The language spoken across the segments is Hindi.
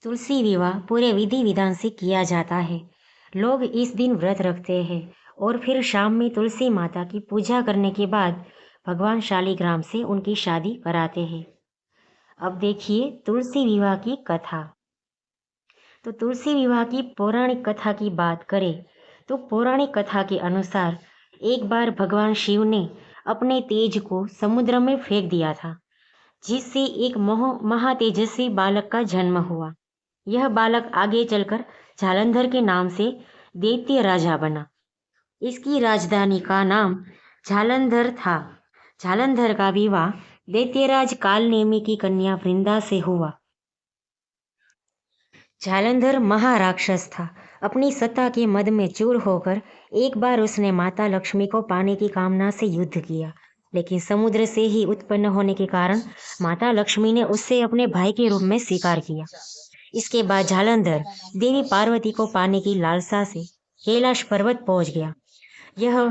तुलसी विवाह पूरे विधि विधान से किया जाता है। लोग इस दिन व्रत रखते हैं और फिर शाम में तुलसी माता की पूजा करने के बाद भगवान शालिग्राम से उनकी शादी कराते हैं। अब देखिए तुलसी विवाह की कथा। तो तुलसी विवाह की पौराणिक कथा की बात करें तो पौराणिक कथा के अनुसार एक बार भगवान शिव ने अपने तेज को समुद्र में फेंक दिया था, जिससे एक महातेजस्वी बालक का जन्म हुआ। यह बालक आगे चलकर जालंधर के नाम से दैत्य राजा बना। इसकी राजधानी का नाम जालंधर था। जालंधर का विवाह दैत्यराज कालनेमी की कन्या वृंदा से हुआ। जालंधर महाराक्षस था। अपनी सत्ता के मद में चूर होकर एक बार उसने माता लक्ष्मी को पाने की कामना से युद्ध किया, लेकिन समुद्र से ही उत्पन्न होने के कारण माता लक्ष्मी ने उससे अपने भाई के रूप में स्वीकार किया। इसके बाद जालंधर देवी पार्वती को पाने की लालसा से कैलाश पर्वत पहुंच गया। यह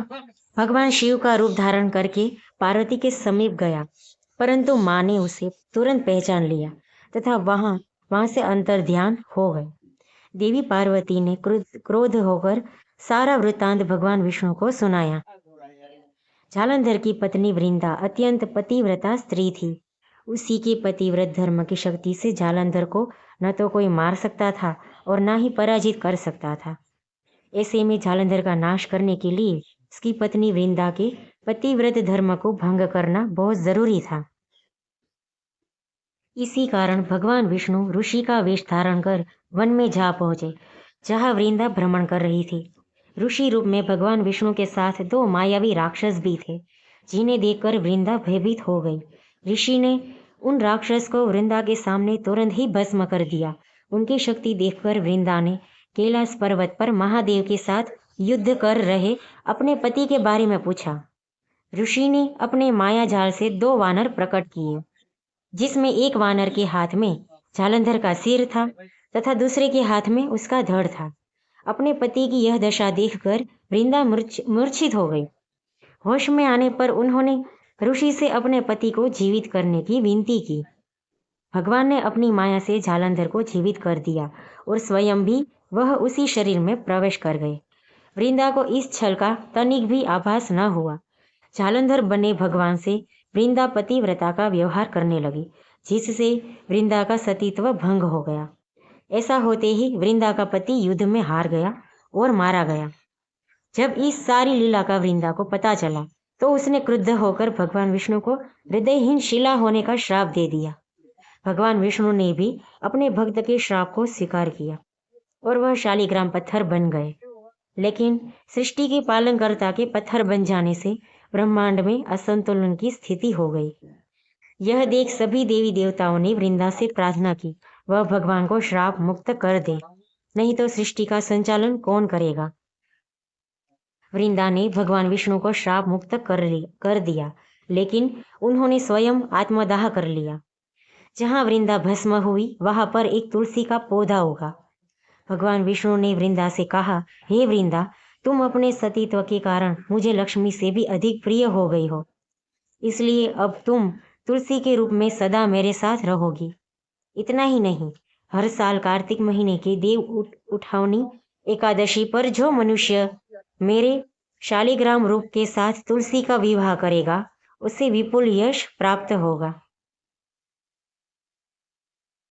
भगवान शिव का रूप धारण करके पार्वती के समीप गया, परंतु माँ ने उसे तुरंत पहचान लिया तथा वहां से अंतर ध्यान हो गए। देवी पार्वती ने क्रोध होकर सारा वृत्तांत भगवान विष्णु को सुनाया। जालंधर की पत्नी वृंदा अत्यंत पतिव्रता स्त्री थी। उसी के पतिव्रत धर्म की शक्ति से जालंधर को न तो कोई मार सकता था और न ही पराजित कर सकता था। ऐसे में जालंधर का नाश करने के लिए उसकी पत्नी वृंदा के पतिव्रत धर्म को भंग करना बहुत जरूरी था। इसी कारण भगवान विष्णु ऋषि का वेश धारण कर वन में जा पहुंचे, जहां वृंदा भ्रमण कर रही थी। ऋषि रूप में भगवान विष्णु के साथ दो मायावी राक्षस भी थे, जिन्हें देखकर वृंदा भयभीत हो गई। ऋषि ने उन राक्षस को वृंदा के सामने तुरंत ही भस्म कर दिया। उनकी शक्ति देखकर वृंदा ने कैलाश पर्वत पर महादेव के साथ युद्ध कर रहे अपने पति के बारे में पूछा। ऋषि ने अपने माया जाल से दो वानर प्रकट किए, जिसमें एक वानर के हाथ में जालंधर का सिर था तथा दूसरे के हाथ में उसका धड़ था। अपने पति की यह दशा देखकर वृंदा मूर्छित हो गई। होश में आने पर उन्होंने ऋषि से अपने पति को जीवित करने की विनती की। भगवान ने अपनी माया से जालंधर को जीवित कर दिया और स्वयं भी वह उसी शरीर में प्रवेश कर गए। वृंदा को इस छल का तनिक भी आभास न हुआ। जालंधर बने भगवान से वृंदा पतिव्रता का व्यवहार करने लगी, जिससे वृंदा का सतीत्व भंग हो गया। ऐसा होते ही वृंदा का पति युद्ध में हार गया और मारा गया। जब इस सारी लीला का वृंदा को पता चला तो उसने क्रुद्ध होकर भगवान विष्णु को हृदयहीन शिला होने का श्राप दे दिया। भगवान विष्णु ने भी अपने भक्त के श्राप को स्वीकार किया और वह शालिग्राम पत्थर बन गए। लेकिन सृष्टि के पालनकर्ता के पत्थर बन जाने से ब्रह्मांड में असंतुलन की स्थिति हो गई। यह देख सभी देवी देवताओं ने वृंदा से प्रार्थना की वह भगवान को श्राप मुक्त कर दे, नहीं तो सृष्टि का संचालन कौन करेगा। वृंदा ने भगवान विष्णु को श्राप मुक्त कर दिया, लेकिन उन्होंने स्वयं आत्मदाह कर लिया। जहां वृंदा भस्म हुई वहां पर एक तुलसी का पौधा उगा। भगवान विष्णु ने वृंदा से कहा, हे वृंदा, तुम अपने सतीत्व के कारण मुझे लक्ष्मी से भी अधिक प्रिय हो गई हो, इसलिए अब तुम तुलसी के रूप में सदा मेरे साथ रहोगी। इतना ही नहीं, हर साल कार्तिक महीने के देव उठावनी एकादशी पर जो मनुष्य मेरे शालिग्राम रूप के साथ तुलसी का विवाह करेगा, उसे विपुल यश प्राप्त होगा।